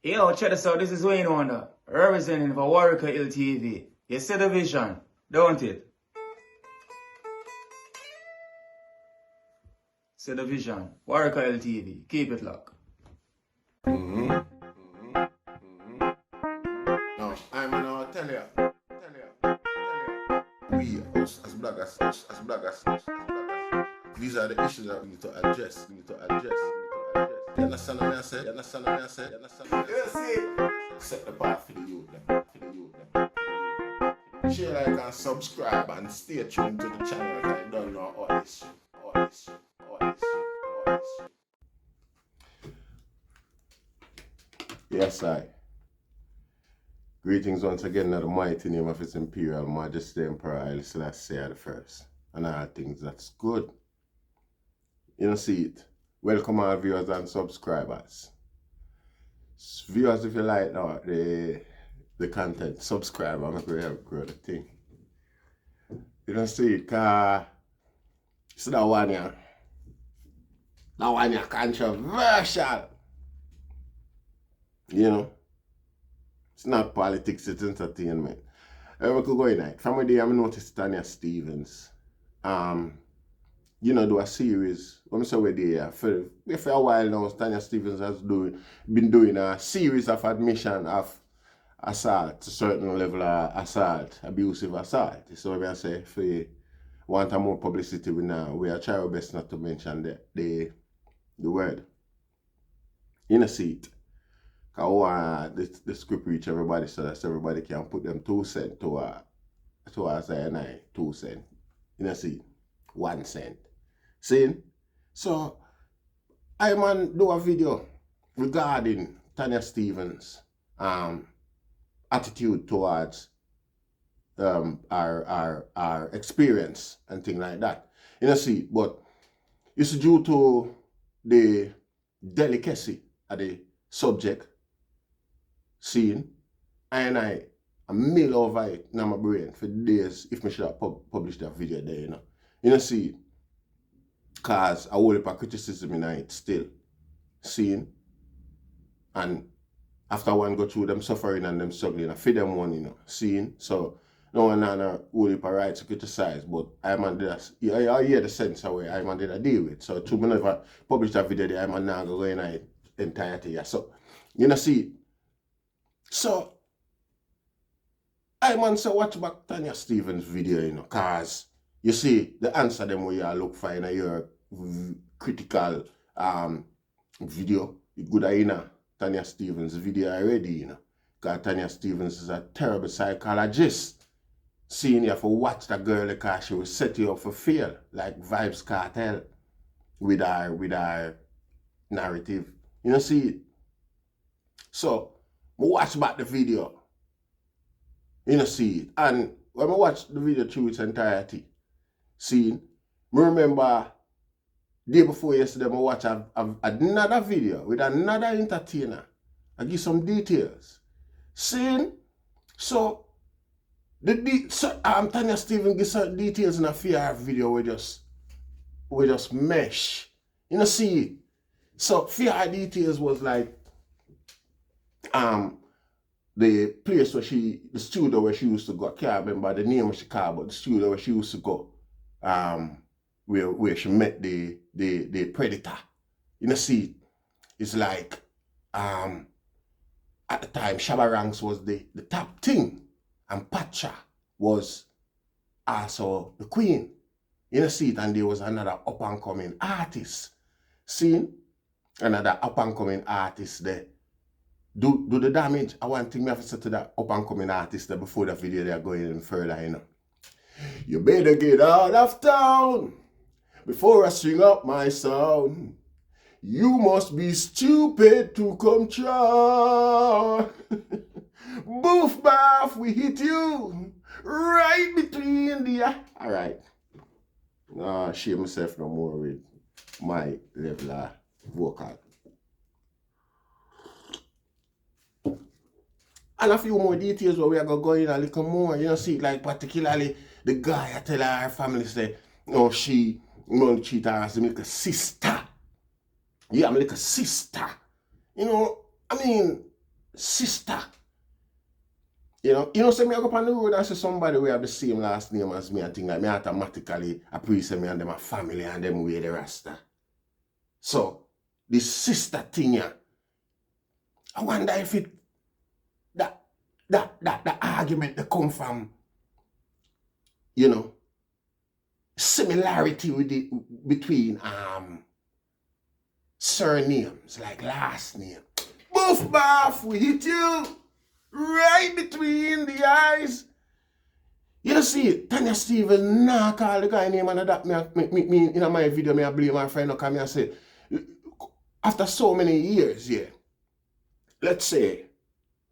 Yo, check this out. This is Wayne Wonder, representing for Warieka LTV. You see the vision, don't it? See the vision. Warieka LTV. Keep it locked. No, I'm gonna tell you. We as bloggers, these are the issues that we need to address. You understand what I said? You see? Set the path for the youth. Share, like, and subscribe and stay tuned to the channel. I don't know all this shit. Yes, I. Greetings once again in the mighty name of His Imperial Majesty Emperor Haile Selassie I the First, and all things that's good. You know, see it. Welcome our viewers and subscribers. Viewers, if you like now the content, subscribe and make we help grow the thing. You know, see it, cause it's that one here controversial. You know, it's not politics, it's entertainment. We could go in it. From the day I noticed Tanya Stephens, do a series. Let me say we're there for a while now. Tanya Stephens has been doing a series of admission of assault, a certain level of assault, abusive assault. So we say if we want a more publicity, we are trying our best not to mention the word. You know, see it. Because the script reach everybody so that everybody can put them 2 cents towards I 2 cents. You know, see, 1 cent. See? So, I do a video regarding Tanya Stephens' attitude towards our experience and things like that. You know, see, but it's due to the delicacy of the subject. Scene, and I mill over it in my brain for days if I should have published that video there, you know. You know, see, because I hold up a criticism in it still. Seeing, and after one go through them suffering and them struggling, I feed them one, you know. Seeing, so no one hold up a right to criticize, but I hear the sense of where I did a deal with. So to me never publish that video there, I now go in it entirety. Yeah. So, you know, see. So, I say watch back Tanya Stephens' video, you know, cause you see the answer them where you look for in your critical video. You good in Tanya Stephens' video already, you know. Cause Tanya Stephens is a terrible psychologist. Seeing you for watch that girl because she will set you up for fail, like Vibes Cartel with our narrative. You know, see. So watch back the video. You know, see it. And when I watch the video through its entirety, see, I remember day before yesterday, I watch another video with another entertainer. I give some details. See, so Tanya Stephens gives certain details in a fear video we just mesh. You know, see, so fear details was like the place where the studio where she used to go, I can't remember the name of she called, but the studio where she used to go, where she met the predator. You know, see, it's like, at the time, Shabba Ranks was the top thing, and Pacha was also the queen. You know, see it, and there was another up-and-coming artist. See, another up-and-coming artist there. Do the damage. I want to have to say to that up-and-coming artist there before the video they are going in further, you know. You better get out of town before I string up my sound. You must be stupid to come try. Boof bath, we hit you right between the... Alright. Nah, shame myself no more with my level of vocal. And a few more details where we are going to go in a little more. You know, see, like particularly the guy I tell her family say, no, she won't cheat her as a little sister. Yeah, I'm like a sister. You know, I mean, sister. You know, say me I go up on the road and see somebody we have the same last name as me and thing like me automatically appreciate me and them a family and them way the Rasta. So, this sister Tanya, I wonder if it the argument that come from, you know, similarity with the between surnames, like last name. Boof baff, we hit you right between the eyes. You know, see, Tanya Stevens nah call the guy name and that me in my video, me I blame my friend or come and say, after so many years, yeah, let's say,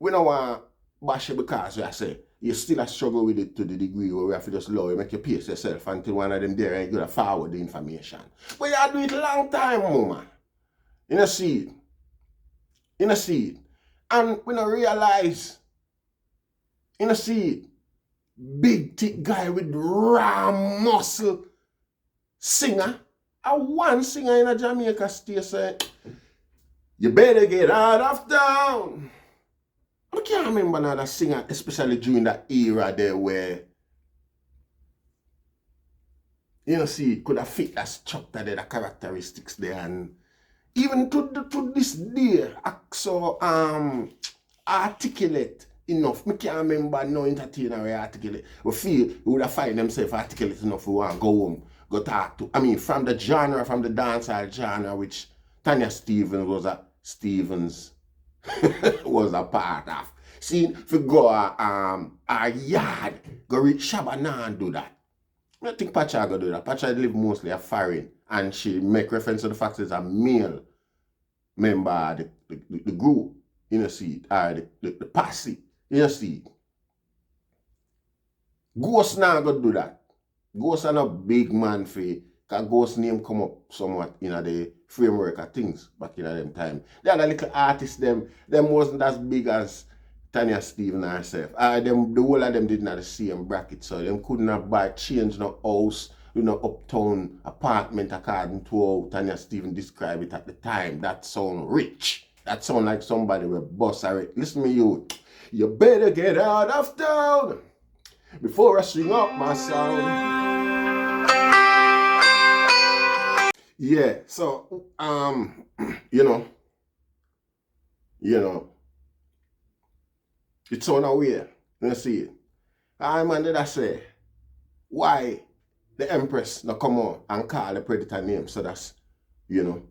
we don't want bash it because I say, you still a struggle with it to the degree where we have to just allow you make you pace yourself until one of them there and you gotta forward the information. But you do it a long time, woman. You know, see it. You know, see it. And we don't realize, you know, see it. Big thick guy with raw muscle singer. A one singer in a Jamaica state say, you better get out of town. I can't remember another singer, especially during that era there where, you know, see, could have fit that structure there, the characteristics there, and even to this day, so articulate enough. Me can't remember no entertainer where articulate. We feel we would have find themselves articulate enough. We want to go home, go talk to. I mean, from the genre, from the dancehall genre, which Tanya Stevens was a part of. See, if you go a yard, go reach Shabana and do that. I don't think Pacha go do that. Pacha live mostly a foreign, and she make reference to the fact that a male member of the group, you know, see, or the posse, you know, see. Ghost now go do that. Ghost are not big man for it, because Ghost name come up somewhat in the framework of things back in them time. The other little artists, them wasn't as big as Tanya Stevens herself. The whole of them didn't have the same bracket, so them couldn't have buy change no house, you know, uptown apartment according to how Tanya Stevens described it at the time. That sound rich. That sound like somebody with boss are listen to me, you better get out of town before I swing up my sound. Yeah, so you know, it's on our way. You see it. Man did I say, why the Empress not come on and call the predator name, so that's, you know,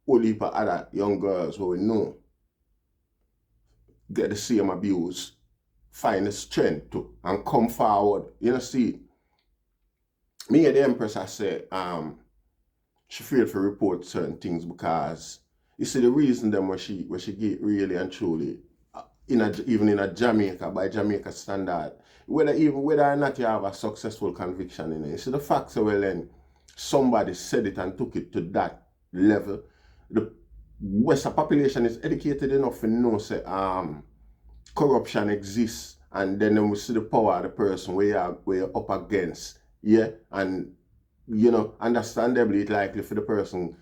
all heap of other young girls who we know get the same abuse, find the strength to and come forward. You know, see, me and the Empress I say, she failed to report certain things because you see the reason them where she get really and truly even in a Jamaica, by Jamaica standard, whether or not you have a successful conviction in it. You see the facts are well then somebody said it and took it to that level. The Western population is educated enough to know say corruption exists, and then we see the power of the person where you're up against. Yeah, and you know, understandably it's likely for the person,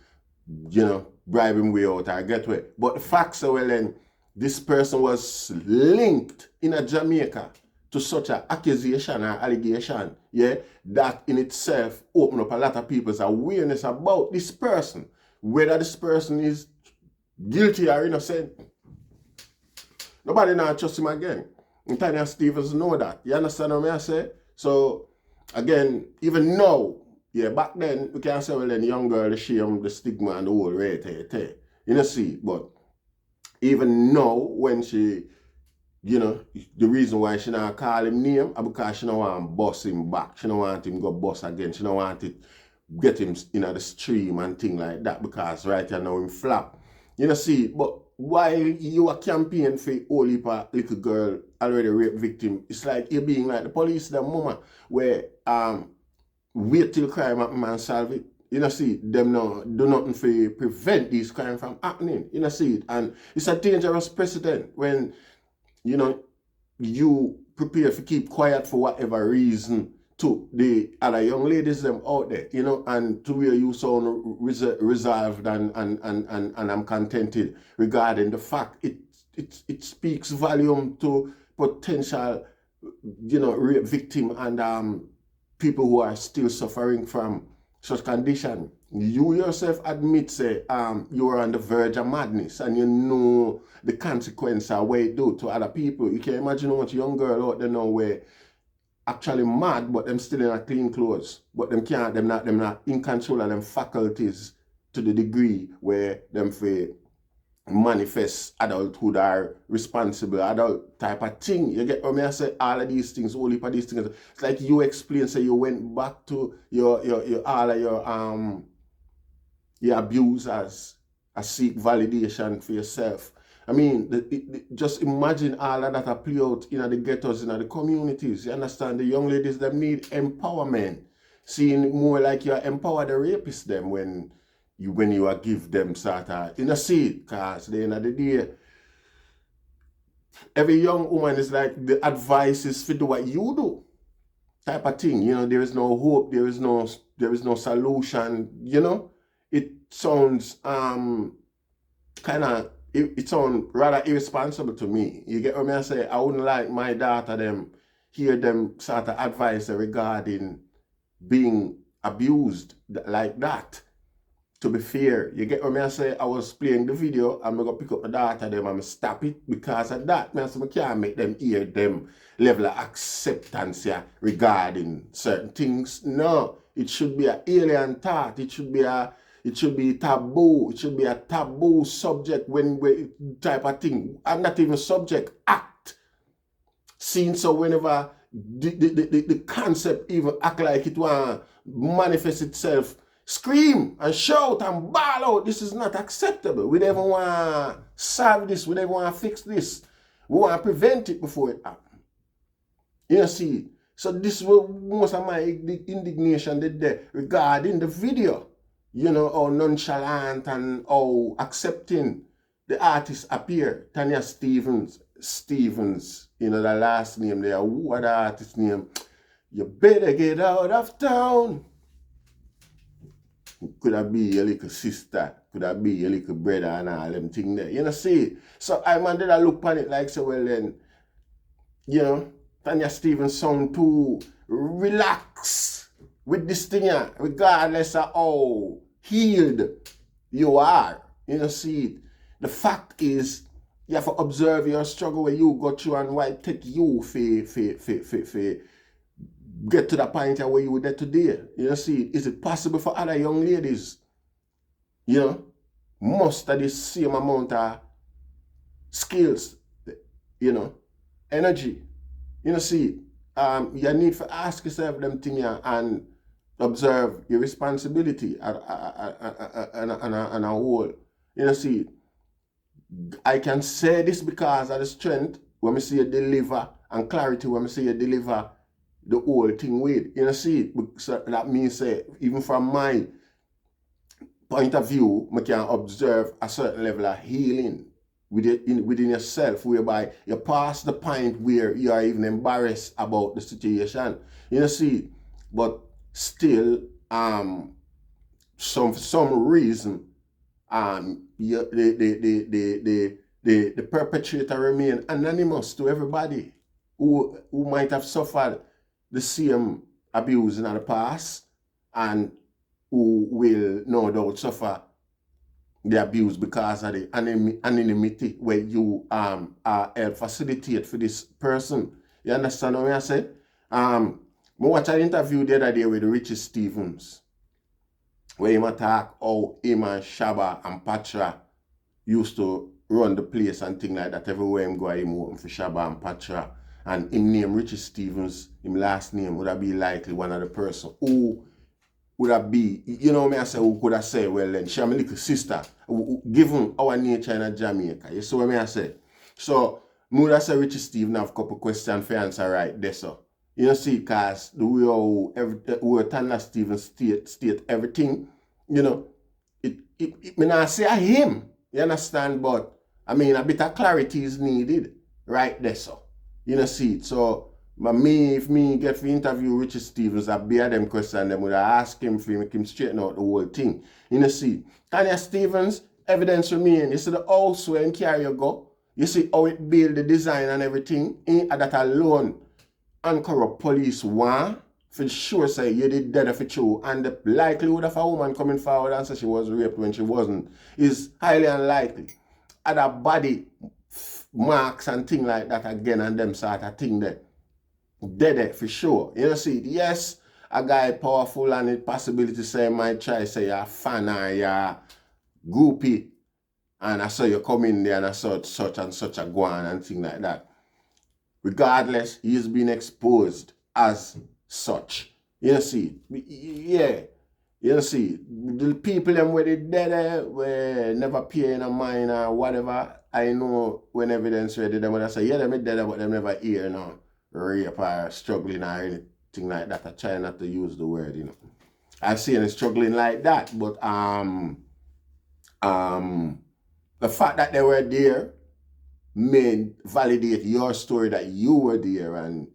you know, bribe him way out or get way. But the facts are well then this person was linked in a Jamaica to such an accusation or allegation, yeah, that in itself opened up a lot of people's awareness about this person, whether this person is guilty or innocent. Nobody now trust him again. And Tanya Stevens know that. You understand what I say? So, again, even now, yeah, back then, we can say, well, then, young girl, the shame, the stigma, and the whole rate, you know, see, but even now, when she, you know, the reason why she not call him name is because she don't want to bust him back. She don't want him go bust again. She don't want it get him in the stream and thing like that because right now him flap. You know, see, but while you are campaigning for all heap of little girl already rape victim, it's like you're being like the police, the mama, where wait till crime happen and solve it. You know, see, them now do nothing to prevent these crimes from happening. You know, see it. And it's a dangerous precedent when, you know, you prepare to keep quiet for whatever reason to the other young ladies them out there, you know, and to where you sound resolved and I'm contented regarding the fact it speaks volume to potential, rape victim and people who are still suffering from such condition. You yourself admit, say, you are on the verge of madness and you know the consequence of what it do to other people. You can imagine how much young girl out there now where actually mad, but them still in a clean clothes. But them not in control of them faculties to the degree where them for manifest adulthood or responsible adult type of thing. You get what I say? All of these things, all of these things. It's like you explain, say you went back to your all of your abusers and seek validation for yourself. I mean, just imagine all of that play out in the ghettos, in the communities. You understand? The young ladies, them need empowerment. Seeing more like you empower the rapists them when you are give them sort of, seed, because at the end of the day, every young woman is like, the advice is to do what you do, type of thing. There is no hope, there is no solution. It sounds it sounds rather irresponsible to me. You get what I say? I wouldn't like my daughter hear them sort of advice regarding being abused like that. To be fair, you get what I say? I was playing the video, I'm going to pick up the data them and stop it because of that. I can't make them hear them level of acceptance regarding certain things. No, it should be an alien thought. It should be taboo. It should be a taboo subject when type of thing. And not even subject, act. Seen so whenever the concept even act like it want manifest itself, scream and shout and bawl out. This is not acceptable. We never want to solve this. We never want to fix this. We want to prevent it before it happens. You see? So this was most of my indignation there regarding the video. How nonchalant and how accepting the artist appear. Tanya Stevens, the last name there. What the artist name? You better get out of town. Could have be your little sister, could have be your little brother and all them things there. See? So I did I look on it like, so well then, Tanya Stevens sound too relax with this thing, regardless of how healed you are. See? The fact is, you have to observe your struggle where you go through and why it take you for get to the point where you were there today. See, is it possible for other young ladies, muster the same amount of skills, energy? See, you need to ask yourself them things and observe your responsibility and a whole. See, I can say this because of the strength when we see you deliver and clarity when we see you deliver the whole thing with. See, so that means even from my point of view, I can observe a certain level of healing within yourself, whereby you pass the point where you are even embarrassed about the situation. See, but still, for some reason, the perpetrator remain anonymous to everybody who might have suffered the same abuse in the past and who will no doubt suffer the abuse because of the anonymity where you facilitate for this person. You understand what I say? I watched an interview the other day with Richie Stevens where he talk how him and Shabba and Patra used to run the place and things like that. Everywhere him go, him open for Shabba and Patra. And him name Richie Stevens, him last name would have be likely one of the person who would have be, who could have said, well then, she my little sister, given our nature in Jamaica. You see what I say? So, I would have said Richie Stevens have a couple questions for answer right there, so. See, because the way Tanya Stevens state everything, it may not say him, you understand, but a bit of clarity is needed right there, so. See, so if me get to interview Richie Stevens, I bear them questions, them would ask him to make him straighten out the whole thing. See, Tanya Stevens, evidence remain. You see the house where him carry you go, You see how it build the design and everything? That alone, uncorrupt police want for sure say you did dead for true. And the likelihood of a woman coming forward and say she was raped when she wasn't is highly unlikely. Other body marks and things like that again and them sort of thing there. Dead for sure. You know, see, yes, a guy powerful and it possibility say might try say you're a fan or you're a groupie and I saw you come in there and I saw such and such a go on and thing like that. Regardless, he's been exposed as such. You see, yeah. You see, the people them where they dead were never pay in a mind or whatever. I know when evidence ready, them would say, yeah, them dead, but them never hear no rape or struggling or anything like that. I try not to use the word, you know. I've seen it struggling like that, but the fact that they were there may validate your story that you were there and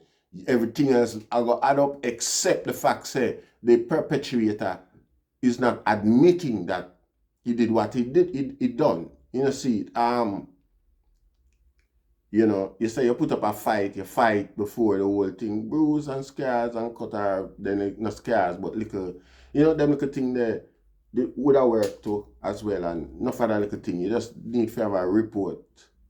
everything else I got add up except the fact say the perpetrator is not admitting that he did what he did, he done. You know, see, you know, you say you put up a fight, you fight before the whole thing, bruise and scars and cut or then not scars, but little, you know, them little thing there, they would have worked too as well and not for that little thing. You just need to have a report,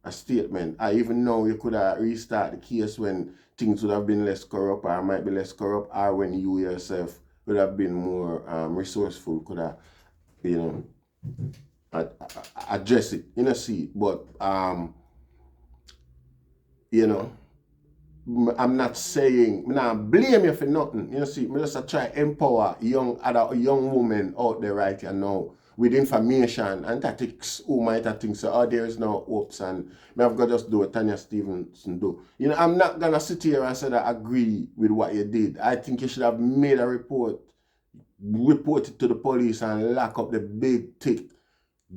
a statement. I even know you could have restart the case when things would have been less corrupt or might be less corrupt or when you yourself would have been more resourceful, could have, you know, address it, you know, see. But, you know, I'm not saying, I'm not blame you for nothing, you know, see. I just try empower young women out there right here now with information and tactics who might have think so, oh, there is no hopes and I've got to just do what Tanya Stevenson do. You know, I'm not going to sit here and say that I agree with what you did. I think you should have made a report it to the police and lock up the big, thick,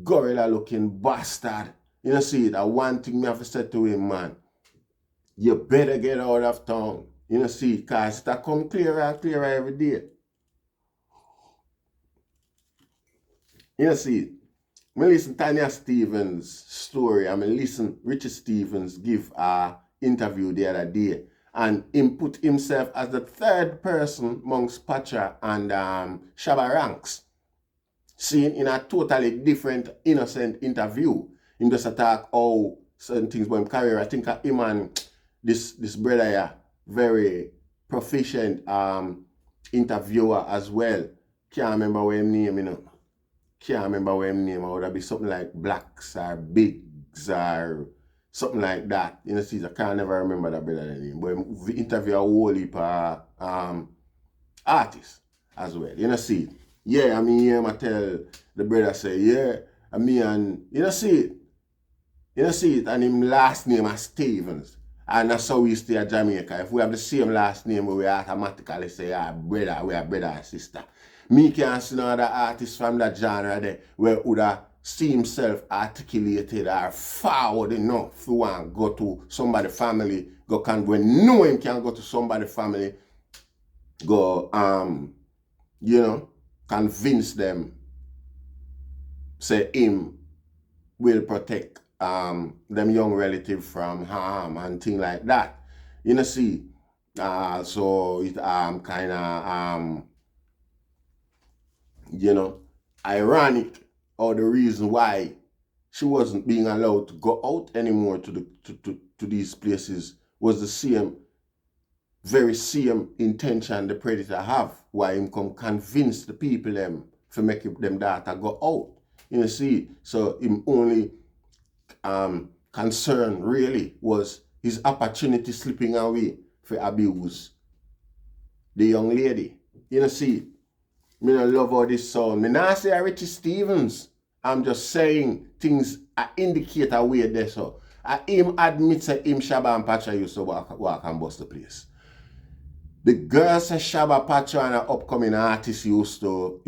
gorilla-looking bastard. You know, see, that one thing me have to say to him, man, you better get out of town. You know, see, because it come clearer and clearer every day. You know, see, I listen Tanya Stevens' story. I listen Richie Stevens give a interview the other day. And him put himself as the third person amongst Pacha and Shabba Ranks. Seen in a totally different, innocent interview. Him just attack all certain things about him career. I think him and this brother here, very proficient interviewer as well. Can't remember what his name, you know. Can't remember what his name. Or would that be something like Blacks or Bigs or something like that. You know, see, I can't never remember that brother name. But we interview a whole heap of artists as well. You know, see. Yeah, I mean, I tell the brother say, yeah, I mean, and you know, see it. You know, see it, and him last name is Stevens. And that's how we stay at Jamaica. If we have the same last name, we automatically say, brother, we are brother and sister. Me can't see no other artist from that genre there where would have see himself articulated or forward enough if you want to go to somebody's family, when know him can go to somebody's family, go, you know, convince them, say him will protect them young relative from harm and things like that. You know, see, so it kind of, you know, ironic or the reason why she wasn't being allowed to go out anymore to these places was the same, very same intention the predator have, why him come convince the people them for make them daughter go out. You know, see, so him only concern really was his opportunity slipping away for abuse the young lady. You know, see, me not love all this sound. Me not say Richie Stevens. I'm just saying things indicate a way there. So him admits that him Shabba and Pacha used to walk and bust the place. The girl said Shabba, Pacha and an upcoming artist used to,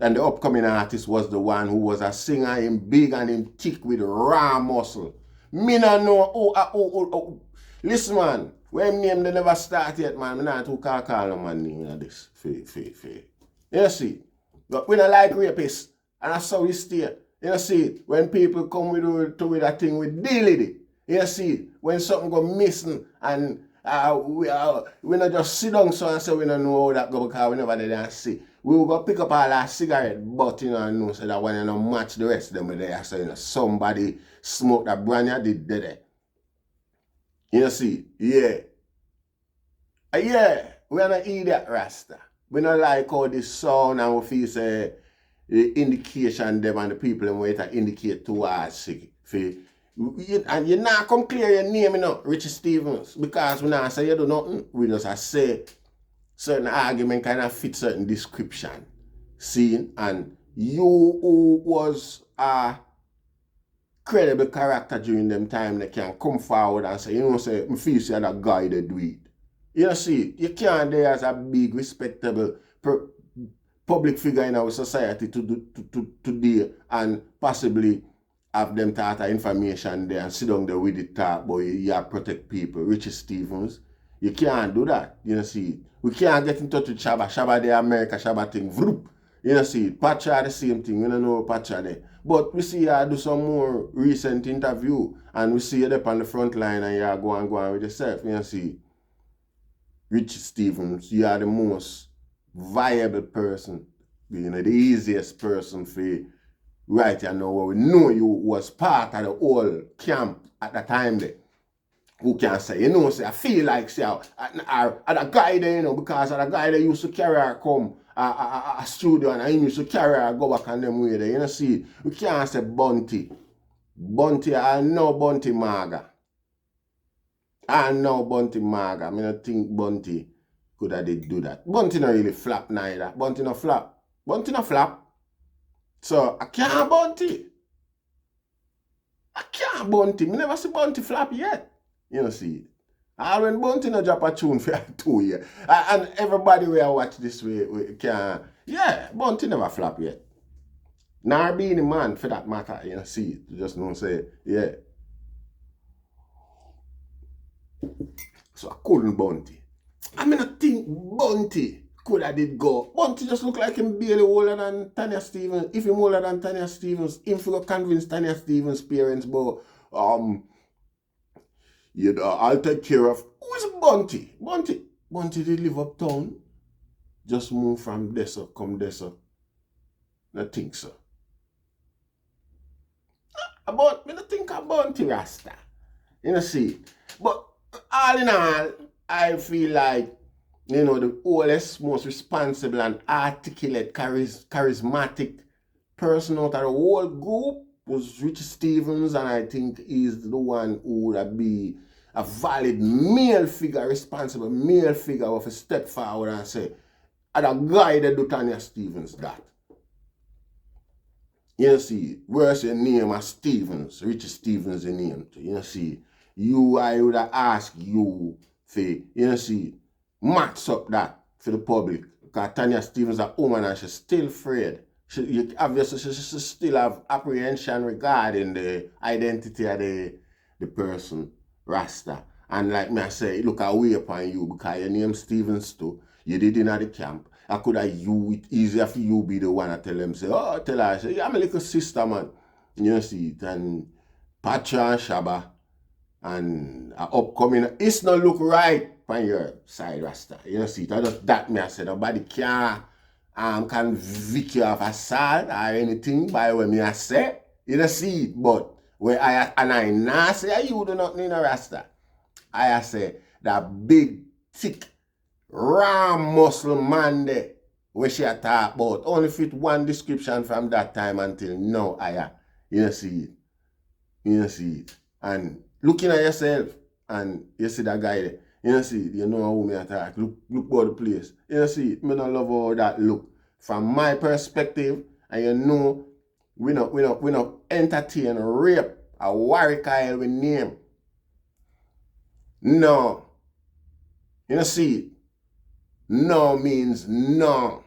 and the upcoming artist was the one who was a singer, him big and him thick with raw muscle. Me not know, oh. Listen, man, when name they never start yet, man, me not too call no man name in this. You see, but we don't like rapists, and that's how we stay. You see, when people come with a thing, we deal with it. You see, when something go missing and we not just sit down so and say we don't know how that go because we never did and see. We will go pick up all our cigarette butt, and know so that when you don't match the rest of them with there, so somebody smoke that brand you did there. You see, yeah. Yeah, we are not idiot Rasta. We not like how this sound and we feel say the indication them and the people and wait to indicate towards and you not come clear your name, Richie Stevens, because we not say you do nothing. We just say certain argument kind of fit certain description. See, and you who was a credible character during them time, they can come forward and say, say, me feel say that guy they do it. You see, you can't there as a big, respectable public figure in our society to deal and possibly have them talk information there and sit down there with the talk, but you protect people. Richie Stevens, you can't do that. You see, we can't get in touch with Shabba. Shabba the America, Shabba thing, vroop. You see, Pacha the same thing. We don't know Pacha there. But we see you do some more recent interview and we see you up on the front line and you go on with yourself. You see, Richie Stevens, you are the most viable person, the easiest person for right now. We know you was part of the whole camp at the time there. Who can say, say, I feel like, say, a guy there, because the guy there used to carry her come a studio and I used to carry her go back on them way there. See, we can't say Bunty. Bunty, I know Bunty Maga. I know Bunty Maga. I don't think Bunty could have did do that. Bunty not really flap neither. Bunty not flap. Bunty not flap. So I can't Bunty. I can't Bunty. Me never see Bunty flap yet. See. And when Bunty no drop a tune for 2 years. And everybody will watch this way can. Yeah, Bunty never flap yet. Nor being a man for that matter. See. You just don't say, yeah. So I couldn't Bunty. I mean, I think Bunty could have did go. Bunty just look like him barely older than Tanya Stevens. If him older than Tanya Stevens, him for convince Tanya Stevens' parents, but I'll take care of. Who is Bunty? Bunty did live uptown. Just move from Dessa, come Dessa. I think so. But I don't think of Bunty Rasta. See. But all in all, I feel like, the oldest, most responsible and articulate, charismatic person out of the whole group was Richie Stevens, and I think he's the one who would be a valid male figure, responsible male figure of a step forward and say, and a guy that do Tanya Stevens that. See, where's your name as Stevens? Richie Stevens the name too. See, I would have asked you for, see, match up that for the public. Because Tanya Stevens is a woman and she's still afraid. Obviously, she still have apprehension regarding the identity of the person, Rasta. And like me I say, look away upon you because your name Stevens too. You did in the camp. I could have it easier for you be the one to tell them, say, oh, tell her, say, yeah, I'm a little sister, man. See, and Pacha and Shabba and upcoming, it's not look right on your side, Rasta. See, that me I said, nobody can convict you of assault or anything by what me I say. See, but where I not say you do not need a Rasta. I say that big, thick, ram muscle man there, where she talk about, only fit one description from that time until now, see it. And looking at yourself, and you see that guy there, see, you know how me attack, look about the place. See, me not love how that look. From my perspective, and we not entertain rape a Warieka with name. No. See, no means no.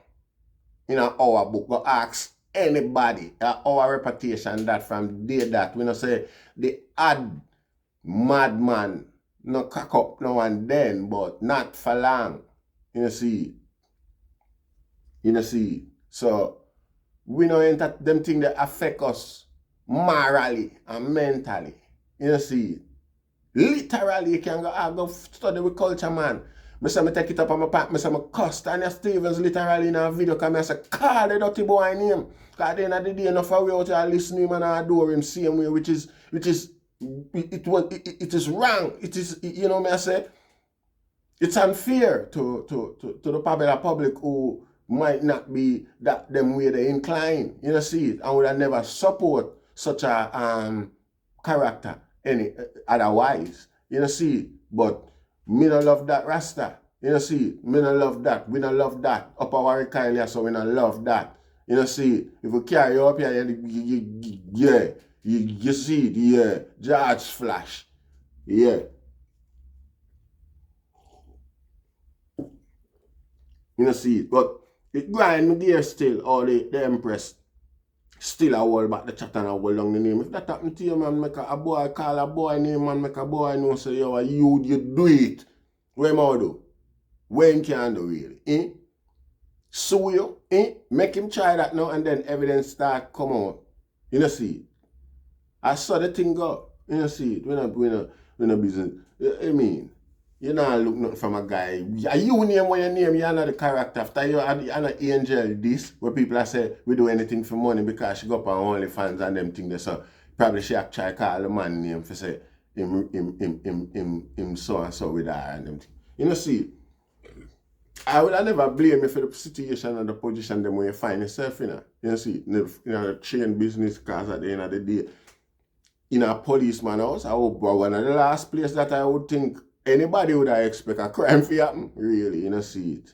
In our book, go ask anybody, our reputation that from day that, we not say the odd madman, no cock up now and then, but not for long. See. So, We know enter them things that affect us morally and mentally. You see, literally, you can go study with culture, man. I say I take it up on my pack, I say I cuss Tanya Stevens literally in a video, because I say, call the dirty boy name. Because at the end of the day, enough of we out here listen to him and adore him same way, which is it is wrong. It is, you know me I say, it's unfair to the public who might not be that them way they incline. You know, see it, and would have never support such a character any otherwise. You know, see it, but me no love that Rasta. You know, see it, me no love that. We no love that. Upper Warieka, so we no love that. You know, see it, if we carry you up here, you see it, yeah, George Flash, yeah. You know, see it, but it grind me there still, all the Empress still a hold back the chat and a hold down the name. If that happen to you, man, make a boy call a boy name, man, make a boy know say, yo, you do it. What am I do? When can do really? Eh? Sue you, eh? Make him try that now, and then evidence start come out. You know, see it. I saw the thing go. You know, see it. We're not business. I mean, you know, look nothing from a guy. You name what your name, you're not the character. After you're an angel, this, where people are say, we do anything for money because she go up on OnlyFans and them things. So probably she actually call the man name for say, him so and so with her and them things. You know, see, I would have never blame you for the situation and the position them where you find yourself in. You know, see, in a chain business, because at the end of the day, in a policeman house, I would one of the last place that I would think anybody would expect a crime to happen. Really, you know, see it.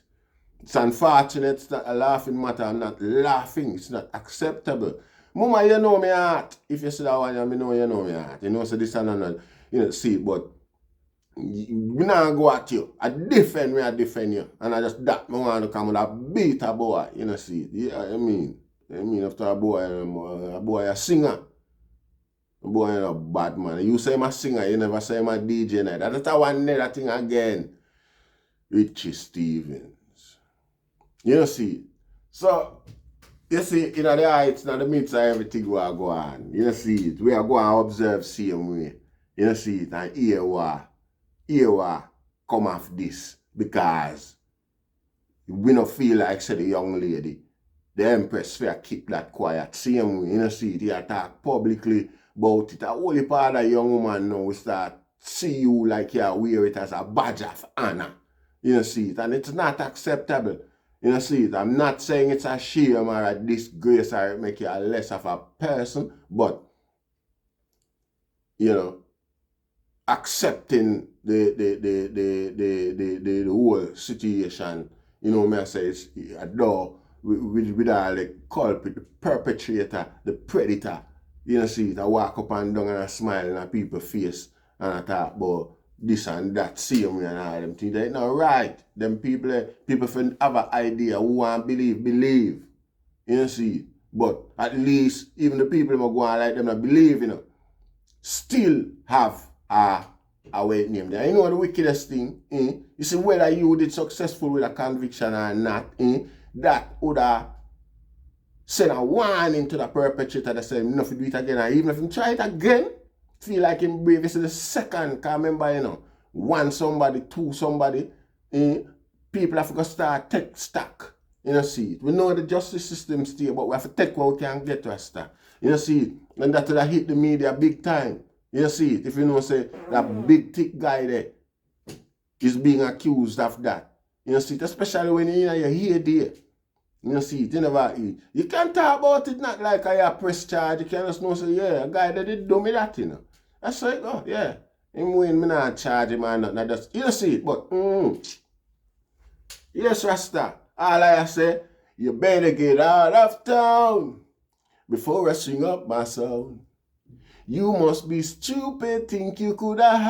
It's unfortunate, it's not a laughing matter. I'm not laughing, it's not acceptable. Mama, you know me heart. If you see that one, you know me heart. You know, so this and that, you know, see, but we not go at you. I defend you. And I just that me want to come with a beat a boy, you know, see it. Yeah, I mean after a boy a singer. A boy is a bad man. You say I'm a singer, you never say I'm a DJ night. That's a one that thing again. Richie Stevens. You know, see. So, you see, in the heights, in the midst of everything we are going on. You know, see it. We are going to observe same way. You know, see it. And here we come off this. Because we don't feel like, say, the young lady, the Empress, fair keep that quiet. Same way. You know, see it. He attack publicly about it. A whole part of young woman now we start see you like you wear it as a badge of honor. You know, see it. And it's not acceptable. You know, see it. I'm not saying it's a shame or a disgrace or make you a less of a person, but you know, accepting the whole situation, you know, me I say it's a door with all the culprit, the perpetrator, the predator. You know, see it, I walk up and down and I smile in a people's face and I talk about this and that, same way and all them things. That's not right. Them people have an idea who want to believe. You know, see it. But at least, even the people who go on like them not believe, you know, still have a weight name there. You know the wickedest thing? You see, whether you did successful with a conviction or not, that would have send a warning to the perpetrator that say, not to do it again. And even if him try it again, feel like him brave. This is the second. Because remember, you know, one somebody, two somebody, people have to start take stock. You know, see it. We know the justice system still, but we have to take what we can get to a stock. You know, see it. And that will hit the media big time. You know, see it. If you know, say, that big thick guy there is being accused of that. You know, see it. Especially when you hear there. You know, see it, you can't talk about it not like I press charge. You can just know, say, yeah, a guy that did do me that, you know. That's how it go, yeah. Him when me not charge him and nothing, just, you know, see it, but, yes, Rasta, all I say, you better get out of town before I swing up my sound. You must be stupid, think you could hide.